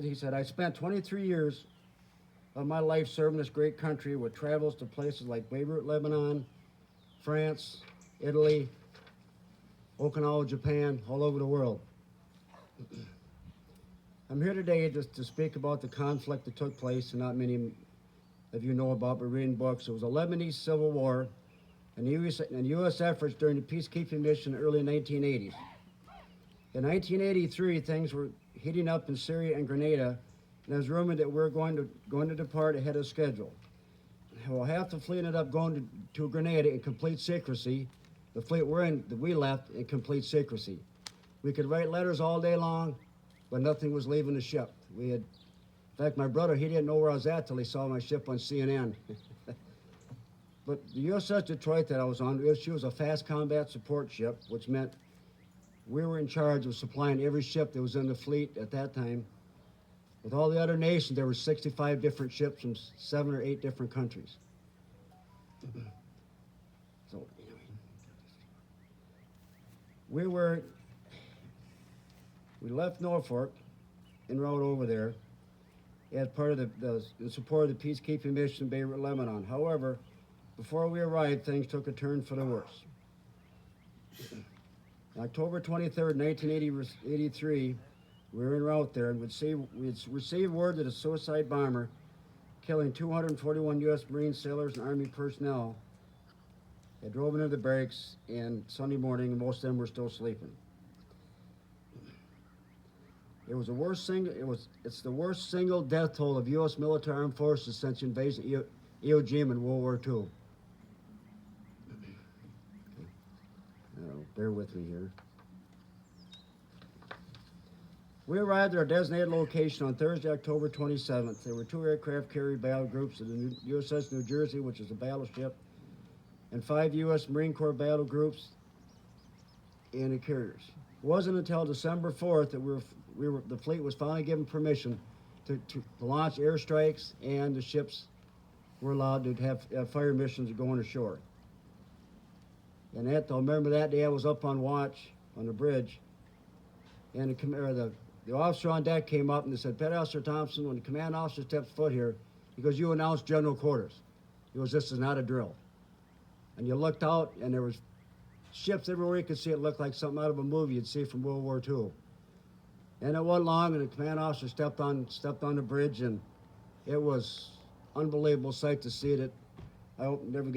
he said, I spent 23 years of my life serving this great country with travels to places like Beirut, Lebanon, France, Italy, Okinawa, Japan, all over the world. I'm here today just to speak about the conflict that took place, and not many of you know about, but reading books. It was the Lebanese Civil War and U.S. efforts during the peacekeeping mission in the early 1980s. In 1983, things were heating up in Syria and Grenada, and it was rumored that we're going to depart ahead of schedule. Well, half the fleet ended up going to Grenada in complete secrecy. The fleet that we left in complete secrecy. We could write letters all day long, but nothing was leaving the ship. In fact, my brother, he didn't know where I was at till he saw my ship on CNN. But the USS Detroit that I was on, she was a fast combat support ship, which meant we were in charge of supplying every ship that was in the fleet at that time. With all the other nations, there were 65 different ships from 7 or 8 different countries. So, anyway, we left Norfolk en route over there as part of the support of the peacekeeping mission in Beirut, Lebanon. However, before we arrived, things took a turn for the worse. October 23rd, 1983, we were en route there and we'd received word that a suicide bomber killing 241 U.S. Marine sailors and Army personnel had drove into the barracks, and Sunday morning, most of them were still sleeping. It's the worst single death toll of U.S. military armed forces since the invasion of Iwo Jima in World War II. Bear with me here. We arrived at our designated location on Thursday, October 27th. There were 2 aircraft carrier battle groups of the USS New Jersey, which is a battleship, and 5 U.S. Marine Corps battle groups and the carriers. It wasn't until December 4th that the fleet was finally given permission to launch airstrikes, and the ships were allowed to have fire missions going ashore. And I remember that day I was up on watch on the bridge, and the officer on deck came up and they said, Petty Officer Thompson, when the command officer steps foot here, he goes, you announced general quarters. He goes, this is not a drill. And you looked out, and there was ships everywhere you could see. It looked like something out of a movie you'd see from World War II. And it wasn't long, and the command officer stepped on the bridge, and it was unbelievable sight to see it. I hope never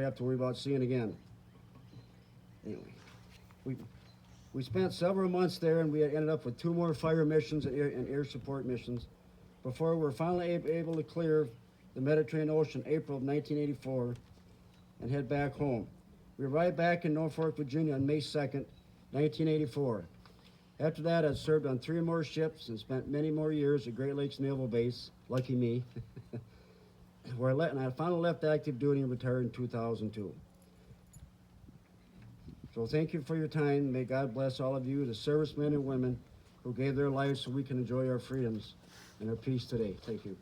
have to worry about seeing again. Anyway, we spent several months there, and we ended up with 2 more fire missions and air support missions before we were finally able to clear the Mediterranean Ocean in April of 1984 and head back home. We arrived back in Norfolk, Virginia on May 2nd, 1984. After that, I served on 3 more ships and spent many more years at Great Lakes Naval Base, lucky me, and I finally left active duty and retired in 2002. So thank you for your time. May God bless all of you, the servicemen and women who gave their lives so we can enjoy our freedoms and our peace today. Thank you.